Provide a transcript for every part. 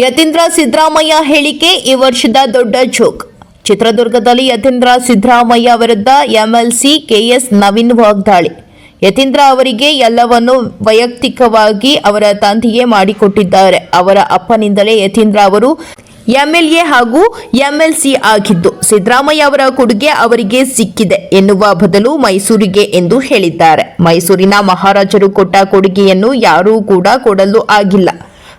ಯತೀಂದ್ರ ಸಿದ್ದರಾಮಯ್ಯ ಹೇಳಿಕೆ ಈ ವರ್ಷದ ದೊಡ್ಡ ಜೋಕ್. ಚಿತ್ರದುರ್ಗದಲ್ಲಿ ಯತೀಂದ್ರ ಸಿದ್ದರಾಮಯ್ಯ ವಿರುದ್ಧ ಎಂಎಲ್ಸಿ ಕೆಎಸ್ ನವೀನ್ ವಾಗ್ದಾಳಿ. ಯತೀಂದ್ರ ಅವರಿಗೆ ಎಲ್ಲವನ್ನು ವೈಯಕ್ತಿಕವಾಗಿ ಅವರ ತಂದೆಯೇ ಮಾಡಿಕೊಟ್ಟಿದ್ದಾರೆ. ಅವರ ಅಪ್ಪನಿಂದಲೇ ಯತೀಂದ್ರ ಅವರು ಎಂಎಲ್ಎ ಹಾಗೂ ಎಂಎಲ್ಸಿ ಆಗಿದ್ದು, ಸಿದ್ದರಾಮಯ್ಯ ಅವರ ಕೊಡುಗೆ ಅವರಿಗೆ ಸಿಕ್ಕಿದೆ ಎನ್ನುವ ಬದಲು ಮೈಸೂರಿಗೆ ಎಂದು ಹೇಳಿದ್ದಾರೆ. ಮೈಸೂರಿನ ಮಹಾರಾಜರು ಕೊಟ್ಟ ಕೊಡುಗೆಯನ್ನು ಯಾರೂ ಕೂಡ ಕೊಡಲು ಆಗಿಲ್ಲ.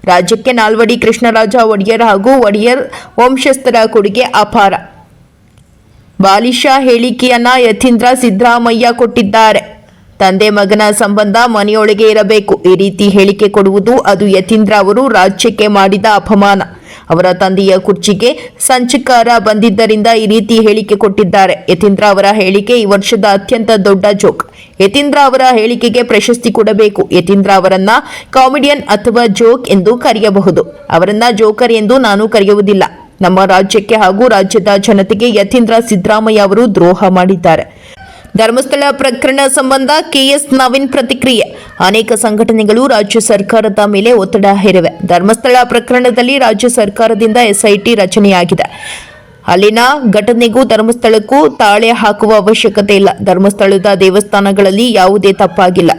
ರಾಜ್ಯಕ್ಕೆ ನಾಲ್ವಡಿ ಕೃಷ್ಣರಾಜ ಒಡೆಯರ್ ಹಾಗೂ ಒಡೆಯರ್ ವಂಶಸ್ಥರ ಕೊಡುಗೆ ಅಪಾರ. ಬಾಲಿಶ ಹೇಳಿಕೆಯನ್ನ ಯತೀಂದ್ರ ಸಿದ್ದರಾಮಯ್ಯ ಕೊಟ್ಟಿದ್ದಾರೆ. ತಂದೆ ಮಗನ ಸಂಬಂಧ ಮನೆಯೊಳಗೆ ಇರಬೇಕು. ಈ ರೀತಿ ಹೇಳಿಕೆ ಕೊಡುವುದು ಅದು ಯತೀಂದ್ರ ಅವರು ರಾಜ್ಯಕ್ಕೆ ಮಾಡಿದ ಅಪಮಾನ. ಅವರ ತಂದೆಯ ಕುರ್ಚಿಗೆ ಸಂಚಕಾರ ಬಂದಿದ್ದರಿಂದ ಈ ರೀತಿ ಹೇಳಿಕೆ ಕೊಟ್ಟಿದ್ದಾರೆ. ಯತೀಂದ್ರ ಅವರ ಹೇಳಿಕೆ ಈ ವರ್ಷದ ಅತ್ಯಂತ ದೊಡ್ಡ ಜೋಕ್. ಯತೀಂದ್ರ ಅವರ ಹೇಳಿಕೆಗೆ ಪ್ರಶಸ್ತಿ ಕೊಡಬೇಕು. ಯತೀಂದ್ರ ಅವರನ್ನ ಕಾಮಿಡಿಯನ್ ಅಥವಾ ಜೋಕ್ ಎಂದು ಕರೆಯಬಹುದು. ಅವರನ್ನ ಜೋಕರ್ ಎಂದು ನಾನು ಕರೆಯುವುದಿಲ್ಲ. ನಮ್ಮ ರಾಜ್ಯಕ್ಕೆ ಹಾಗೂ ರಾಜ್ಯದ ಜನತೆಗೆ ಯತೀಂದ್ರ ಸಿದ್ದರಾಮಯ್ಯ ಅವರು ದ್ರೋಹ ಮಾಡಿದ್ದಾರೆ. ಧರ್ಮಸ್ಥಳ ಪ್ರಕರಣ ಸಂಬಂಧ ಕೆಎಸ್ ನವೀನ್ ಪ್ರತಿಕ್ರಿಯೆ. ಅನೇಕ ಸಂಘಟನೆಗಳು ರಾಜ್ಯ ಸರ್ಕಾರದ ಮೇಲೆ ಒತ್ತಡ ಹೇರಿವೆ. ಧರ್ಮಸ್ಥಳ ಪ್ರಕರಣದಲ್ಲಿ ರಾಜ್ಯ ಸರ್ಕಾರದಿಂದ ಎಸ್ಐಟಿ ರಚನೆಯಾಗಿದೆ. ಅಲ್ಲಿನ ಘಟನೆಗೂ ಧರ್ಮಸ್ಥಳಕ್ಕೂ ತಾಳೆ ಹಾಕುವ ಅವಶ್ಯಕತೆ ಇಲ್ಲ. ಧರ್ಮಸ್ಥಳದ ದೇವಸ್ಥಾನಗಳಲ್ಲಿ ಯಾವುದೇ ತಪ್ಪಾಗಿಲ್ಲ.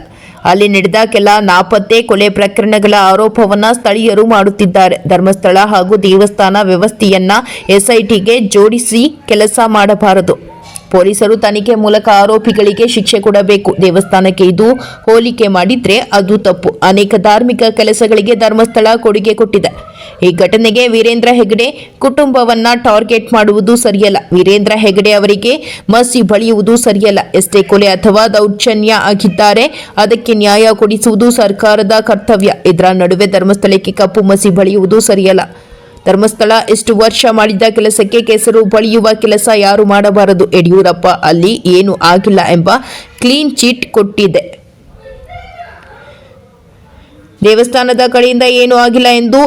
ಅಲ್ಲಿ ನಡೆದ ಕೆಲ ನಾಪತ್ತೆ ಕೊಲೆ ಪ್ರಕರಣಗಳ ಆರೋಪವನ್ನ ಸ್ಥಳೀಯರು ಮಾಡುತ್ತಿದ್ದಾರೆ. ಧರ್ಮಸ್ಥಳ ಹಾಗೂ ದೇವಸ್ಥಾನ ವ್ಯವಸ್ಥೆಯನ್ನ ಎಸ್ಐಟಿಗೆ ಜೋಡಿಸಿ ಕೆಲಸ ಮಾಡಬಾರದು. ಪೊಲೀಸರು ತನಿಖೆ ಮೂಲಕ ಆರೋಪಿಗಳಿಗೆ ಶಿಕ್ಷೆ ಕೊಡಬೇಕು. ದೇವಸ್ಥಾನಕ್ಕೆ ಇದು ಹೋಲಿಕೆ ಮಾಡಿದ್ರೆ ಅದು ತಪ್ಪು. ಅನೇಕ ಧಾರ್ಮಿಕ ಕೆಲಸಗಳಿಗೆ ಧರ್ಮಸ್ಥಳ ಕೊಡುಗೆ ಕೊಟ್ಟಿದೆ. ಈ ಘಟನೆಗೆ ವೀರೇಂದ್ರ ಹೆಗಡೆ ಕುಟುಂಬವನ್ನ ಟಾರ್ಗೆಟ್ ಮಾಡುವುದು ಸರಿಯಲ್ಲ. ವೀರೇಂದ್ರ ಹೆಗಡೆ ಅವರಿಗೆ ಮಸಿ ಬಳಿಯುವುದು ಸರಿಯಲ್ಲ. ಎಷ್ಟೇ ಕೊಲೆ ಅಥವಾ ದೌರ್ಜನ್ಯ ಆಗಿದ್ದಾರೆ, ಅದಕ್ಕೆ ನ್ಯಾಯ ಕೊಡಿಸುವುದು ಸರ್ಕಾರದ ಕರ್ತವ್ಯ. ಇದರ ನಡುವೆ ಧರ್ಮಸ್ಥಳಕ್ಕೆ ಕಪ್ಪು ಮಸಿ ಬಳಿಯುವುದು ಸರಿಯಲ್ಲ. ಧರ್ಮಸ್ಥಳ ಎಷ್ಟು ವರ್ಷ ಮಾಡಿದ ಕೆಲಸಕ್ಕೆ ಕೆಸರು ಬಳಿಯುವ ಕೆಲಸ ಯಾರು ಮಾಡಬಾರದು. ಯಡಿಯೂರಪ್ಪ ಅಲ್ಲಿ ಏನು ಆಗಿಲ್ಲ ಎಂಬ ಕ್ಲೀನ್ ಚಿಟ್ ಕೊಟ್ಟಿದೆ. ದೇವಸ್ಥಾನದ ಕಡೆಯಿಂದ ಏನೂ ಆಗಿಲ್ಲ ಎಂದು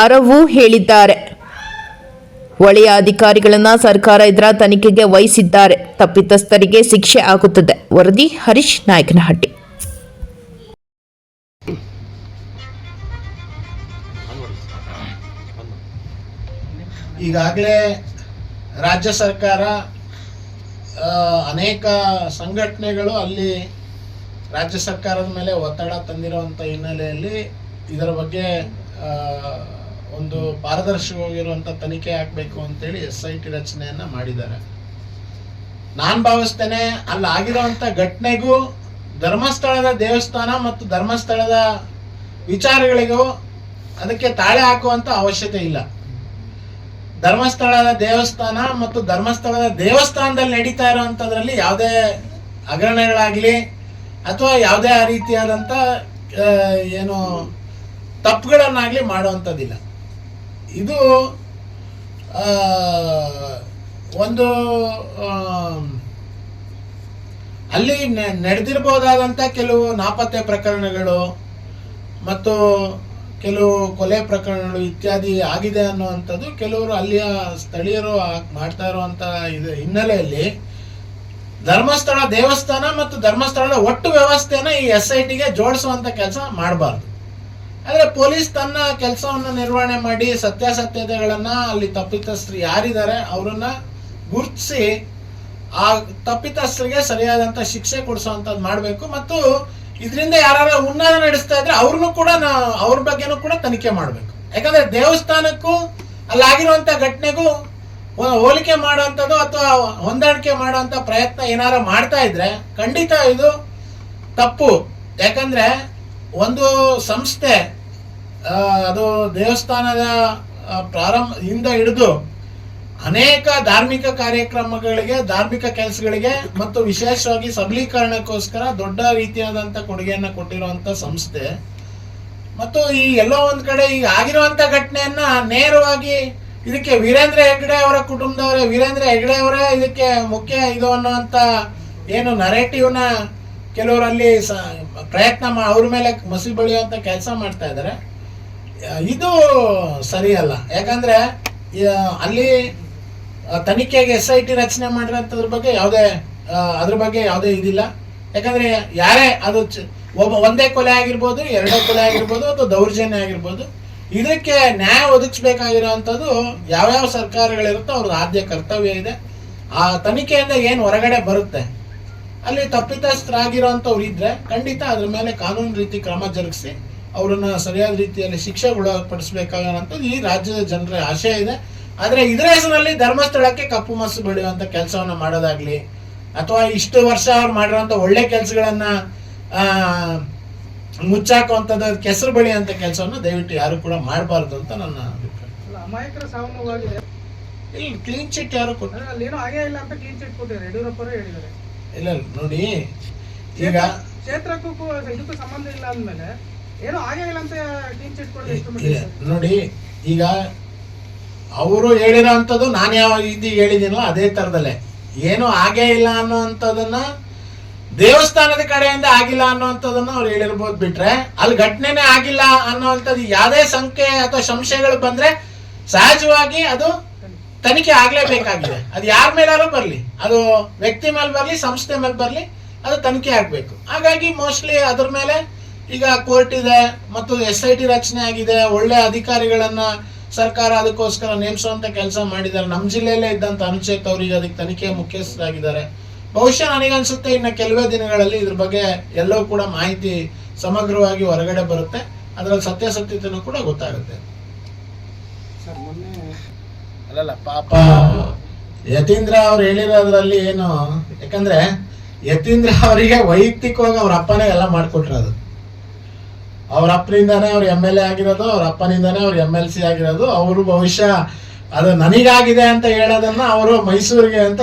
ಅರವು ಹೇಳಿದ್ದಾರೆ. ಒಳ್ಳೆಯ ಅಧಿಕಾರಿಗಳನ್ನ ಸರ್ಕಾರ ಇದರ ತನಿಖೆಗೆ ವಹಿಸಿದ್ದಾರೆ. ತಪ್ಪಿತಸ್ಥರಿಗೆ ಶಿಕ್ಷೆ ಆಗುತ್ತದೆ. ವರದಿ ಹರೀಶ್ ನಾಯಕನಹಟ್ಟಿ. ಈಗಾಗಲೇ ರಾಜ್ಯ ಸರ್ಕಾರ ಅನೇಕ ಸಂಘಟನೆಗಳು ಅಲ್ಲಿ ರಾಜ್ಯ ಸರ್ಕಾರದ ಮೇಲೆ ಒತ್ತಡ ತಂದಿರುವಂಥ ಹಿನ್ನೆಲೆಯಲ್ಲಿ ಇದರ ಬಗ್ಗೆ ಒಂದು ಪಾರದರ್ಶಕವಾಗಿರುವಂಥ ತನಿಖೆ ಆಗಬೇಕು ಅಂತೇಳಿ SIT ರಚನೆಯನ್ನು ಮಾಡಿದ್ದಾರೆ. ನಾನು ಭಾವಿಸ್ತೇನೆ ಅಲ್ಲಿ ಆಗಿರುವಂಥ ಘಟನೆಗೂ ಧರ್ಮಸ್ಥಳದ ದೇವಸ್ಥಾನ ಮತ್ತು ಧರ್ಮಸ್ಥಳದ ವಿಚಾರಗಳಿಗೂ ಅದಕ್ಕೆ ತಾಳೆ ಹಾಕುವಂಥ ಅವಶ್ಯಕತೆ ಇಲ್ಲ. ಧರ್ಮಸ್ಥಳದ ದೇವಸ್ಥಾನ ಮತ್ತು ಧರ್ಮಸ್ಥಳದ ದೇವಸ್ಥಾನದಲ್ಲಿ ನಡೀತಾ ಇರುವಂಥದ್ರಲ್ಲಿ ಯಾವುದೇ ಹಗರಣಗಳಾಗಲಿ ಅಥವಾ ಯಾವುದೇ ರೀತಿಯಾದಂಥ ಏನು ತಪ್ಪುಗಳನ್ನಾಗಲಿ ಮಾಡುವಂಥದ್ದಿಲ್ಲ. ಇದು ಒಂದು ಅಲ್ಲಿ ನಡೆದಿರಬಹುದಾದಂಥ ಕೆಲವು ನಾಪತ್ತೆ ಪ್ರಕರಣಗಳು ಮತ್ತು ಕೆಲವು ಕೊಲೆ ಪ್ರಕರಣಗಳು ಇತ್ಯಾದಿ ಆಗಿದೆ ಅನ್ನುವಂಥದ್ದು ಕೆಲವರು ಅಲ್ಲಿಯ ಸ್ಥಳೀಯರು ಮಾಡ್ತಾ ಇರುವಂಥ ಇದು ಹಿನ್ನೆಲೆಯಲ್ಲಿ ಧರ್ಮಸ್ಥಳ ದೇವಸ್ಥಾನ ಮತ್ತು ಧರ್ಮಸ್ಥಳದ ಒಟ್ಟು ವ್ಯವಸ್ಥೆನ ಈ SITಗೆ ಜೋಡಿಸುವಂಥ ಕೆಲಸ ಮಾಡಬಾರ್ದು. ಆದರೆ ಪೊಲೀಸ್ ತನ್ನ ಕೆಲಸವನ್ನು ನಿರ್ವಹಣೆ ಮಾಡಿ ಸತ್ಯಾಸತ್ಯತೆಗಳನ್ನು ಅಲ್ಲಿ ತಪ್ಪಿತಸ್ಥರು ಯಾರಿದ್ದಾರೆ ಅವರನ್ನ ಗುರುತಿಸಿ ಆ ತಪ್ಪಿತಸ್ಥರಿಗೆ ಸರಿಯಾದಂಥ ಶಿಕ್ಷೆ ಕೊಡಿಸುವಂಥದ್ದು ಮಾಡಬೇಕು. ಮತ್ತು ಇದರಿಂದ ಯಾರು ಉನ್ನಾದ ನಡೆಸ್ತಾ ಇದ್ರೆ ಅವ್ರನ್ನೂ ಕೂಡ ಅವ್ರ ಬಗ್ಗೆನೂ ಕೂಡ ತನಿಖೆ ಮಾಡಬೇಕು. ಯಾಕಂದ್ರೆ ದೇವಸ್ಥಾನಕ್ಕೂ ಅಲ್ಲಾಗಿರುವಂಥ ಘಟನೆಗೂ ಹೋಲಿಕೆ ಮಾಡುವಂಥದ್ದು ಅಥವಾ ಹೊಂದಾಣಿಕೆ ಮಾಡುವಂಥ ಪ್ರಯತ್ನ ಏನಾರ ಮಾಡ್ತಾ ಇದ್ರೆ ಖಂಡಿತ ಇದು ತಪ್ಪು. ಯಾಕಂದ್ರೆ ಒಂದು ಸಂಸ್ಥೆ ಅದು ದೇವಸ್ಥಾನದ ಪ್ರಾರಂಭದಿಂದ ಹಿಡಿದು ಅನೇಕ ಧಾರ್ಮಿಕ ಕಾರ್ಯಕ್ರಮಗಳಿಗೆ, ಧಾರ್ಮಿಕ ಕೆಲಸಗಳಿಗೆ ಮತ್ತು ವಿಶೇಷವಾಗಿ ಸಬಲೀಕರಣಕ್ಕೋಸ್ಕರ ದೊಡ್ಡ ರೀತಿಯಾದಂಥ ಕೊಡುಗೆಯನ್ನು ಕೊಟ್ಟಿರುವಂಥ ಸಂಸ್ಥೆ. ಮತ್ತು ಈ ಎಲ್ಲೋ ಒಂದು ಕಡೆ ಈಗ ಆಗಿರುವಂಥ ಘಟನೆಯನ್ನ ನೇರವಾಗಿ ಇದಕ್ಕೆ ವೀರೇಂದ್ರ ಹೆಗಡೆ ಅವರ ಕುಟುಂಬದವರೇ, ವೀರೇಂದ್ರ ಹೆಗಡೆ ಅವರೇ ಇದಕ್ಕೆ ಮುಖ್ಯ ಇದು ಅನ್ನುವಂಥ ಏನು ನರೇಟಿವ್ನ ಕೆಲವರಲ್ಲಿ ಪ್ರಯತ್ನ ಅವ್ರ ಮೇಲೆ ಮಸಿ ಬಳಿಯುವಂಥ ಕೆಲಸ ಮಾಡ್ತಾ ಇದ್ದಾರೆ. ಇದು ಸರಿಯಲ್ಲ. ಯಾಕಂದ್ರೆ ಅಲ್ಲಿ ತನಿಖೆಗೆ SIT ರಚನೆ ಮಾಡಿರೋಂಥದ್ರ ಬಗ್ಗೆ ಅದ್ರ ಬಗ್ಗೆ ಯಾವುದೇ ಇದಿಲ್ಲ. ಯಾಕಂದ್ರೆ ಯಾರೇ ಅದು ಒಂದೇ ಕೊಲೆ ಆಗಿರ್ಬೋದು, ಎರಡೇ ಕೊಲೆ ಆಗಿರ್ಬೋದು ಅಥವಾ ದೌರ್ಜನ್ಯ ಆಗಿರ್ಬೋದು, ಇದಕ್ಕೆ ನ್ಯಾಯ ಒದಗಿಸ್ಬೇಕಾಗಿರೋವಂಥದ್ದು ಯಾವ್ಯಾವ ಸರ್ಕಾರಗಳಿರುತ್ತೋ ಅವ್ರದ್ದು ಆದ್ಯ ಕರ್ತವ್ಯ ಇದೆ. ಆ ತನಿಖೆಯಿಂದ ಏನು ಹೊರಗಡೆ ಬರುತ್ತೆ ಅಲ್ಲಿ ತಪ್ಪಿತಸ್ಥರಾಗಿರೋಂಥವ್ರು ಇದ್ರೆ ಖಂಡಿತ ಅದ್ರ ಮೇಲೆ ಕಾನೂನು ರೀತಿ ಕ್ರಮ ಜರುಗಿಸಿ ಅವ್ರನ್ನ ಸರಿಯಾದ ರೀತಿಯಲ್ಲಿ ಶಿಕ್ಷೆಗೊಳಪಡಿಸಬೇಕಾಗಿರೋಂಥದ್ದು ಈ ರಾಜ್ಯದ ಜನರ ಆಶಯ ಇದೆ. ಆದರೆ ಇದರ ಹೆಸರಲ್ಲಿ ಧರ್ಮಸ್ಥಳಕ್ಕೆ ಕಪ್ಪು ಮಸ್ಸು ಬೆಳೆಯುವಂಥ ಕೆಲಸವನ್ನ ಮಾಡೋದಾಗ್ಲಿ ಅಥವಾ ಇಷ್ಟು ವರ್ಷ ಅವ್ರು ಮಾಡಿರೋಂಥ ಒಳ್ಳೆ ಕೆಲಸಗಳನ್ನ ಮುಚ್ಚಾಕುವಂಥದ್ದು ಕೆಸರು ಬೆಳೆಯುವಂಥ ಕೆಲಸವನ್ನು ದಯವಿಟ್ಟು ಯಾರು ಕೂಡ ಮಾಡಬಾರ್ದು ಅಂತ ನನ್ನ ಅಭಿಪ್ರಾಯ. ಅಮಾಯಕರ ಸಾವು ನೋವಾಗಿದೆ. ಇಲ್ಲಿ ಕ್ಲೀನ್ ಚಿಟ್ ಯಾರು ಕೊಟ್ಟರು? ಅಲ್ಲೇನೋ ಆಗೇ ಇಲ್ಲ ಅಂತ ಕ್ಲೀನ್ ಚಿಟ್ ಕೊಟ್ಟಿದ್ದಾರೆ, ಯಡಿಯೂರಪ್ಪರು ಹೇಳಿದ್ದಾರೆ. ಇಲ್ಲ ನೋಡಿ, ಈಗ ಕ್ಷೇತ್ರಕ್ಕೂ ಇದಕ್ಕೂ ಸಂಬಂಧ ಇಲ್ಲ ಅಂದ್ಮೇಲೆ ಏನೋ ಆಗೇ ಇಲ್ಲ ಅಂತ ಕ್ಲೀನ್ ಚಿಟ್ ಕೊಡೋದು ಎಷ್ಟು ಮಟ್ಟಿಗೆ? ನೋಡಿ, ಈಗ ಅವರು ಹೇಳಿರೋ ಅಂಥದ್ದು ನಾನು ಯಾವ ರೀತಿ ಹೇಳಿದ್ದೀನೋ ಅದೇ ಥರದಲ್ಲೇ ಏನು ಆಗೇ ಇಲ್ಲ ಅನ್ನೋವಂಥದ್ದನ್ನ ದೇವಸ್ಥಾನದ ಕಡೆಯಿಂದ ಆಗಿಲ್ಲ ಅನ್ನೋವಂಥದ್ದನ್ನ ಅವ್ರು ಹೇಳಿರ್ಬೋದು. ಬಿಟ್ರೆ ಅಲ್ಲಿ ಘಟನೆನೇ ಆಗಿಲ್ಲ ಅನ್ನೋವಂಥದ್ದು ಯಾವುದೇ ಸಂಖ್ಯೆ ಅಥವಾ ಸಂಶಯಗಳು ಬಂದ್ರೆ ಸಹಜವಾಗಿ ಅದು ತನಿಖೆ ಆಗ್ಲೇಬೇಕಾಗಿದೆ. ಅದು ಯಾರ ಮೇಲಾದ್ರೂ ಬರಲಿ, ಅದು ವ್ಯಕ್ತಿ ಮೇಲೆ ಬರಲಿ, ಸಂಸ್ಥೆ ಮೇಲೆ ಬರಲಿ, ಅದು ತನಿಖೆ ಆಗಬೇಕು. ಹಾಗಾಗಿ ಮೋಸ್ಟ್ಲಿ ಅದ್ರ ಮೇಲೆ ಈಗ ಕೋರ್ಟ್ ಇದೆ ಮತ್ತು SIT ರಚನೆ ಆಗಿದೆ. ಒಳ್ಳೆ ಅಧಿಕಾರಿಗಳನ್ನ ಸರ್ಕಾರ ಅದಕ್ಕೋಸ್ಕರ ನೇಮಿಸುವಂತ ಕೆಲಸ ಮಾಡಿದ್ದಾರೆ. ನಮ್ಮ ಜಿಲ್ಲೆಯಲ್ಲೇ ಇದ್ದಂತ ಅನುಚೇತ್ ಅವರಿಗೆ ಅದಕ್ಕೆ ತನಿಖೆ ಮುಖ್ಯಸ್ಥರಾಗಿದ್ದಾರೆ. ಬಹುಶಃ ನನಗನ್ಸುತ್ತೆ ಇನ್ನು ಕೆಲವೇ ದಿನಗಳಲ್ಲಿ ಇದ್ರ ಬಗ್ಗೆ ಎಲ್ಲವೂ ಕೂಡ ಮಾಹಿತಿ ಸಮಗ್ರವಾಗಿ ಹೊರಗಡೆ ಬರುತ್ತೆ. ಅದರಲ್ಲಿ ಸತ್ಯಾಸತ್ಯತೆನೂ ಕೂಡ ಗೊತ್ತಾಗುತ್ತೆ. ಅಲ್ಲಲ್ಲ, ಪಾಪ ಯತೀಂದ್ರ ಅವ್ರು ಹೇಳಿರೋದ್ರಲ್ಲಿ ಏನು, ಯಾಕಂದ್ರೆ ಯತೀಂದ್ರ ಅವರಿಗೆ ವೈಯಕ್ತಿಕವಾಗಿ ಅವ್ರ ಅಪ್ಪನೇ ಎಲ್ಲ ಮಾಡ್ಕೊಟ್ರದು. ಅವ್ರ ಅಪ್ಪನಿಂದಾನೇ ಅವ್ರು MLA ಆಗಿರೋದು, ಅವ್ರ ಅಪ್ಪನಿಂದಾನೇ ಅವ್ರು MLC ಆಗಿರೋದು. ಅವರು ಬಹುಶಃ ಅದು ನನಗಾಗಿದೆ ಅಂತ ಹೇಳೋದನ್ನ ಅವರು ಮೈಸೂರಿಗೆ ಅಂತ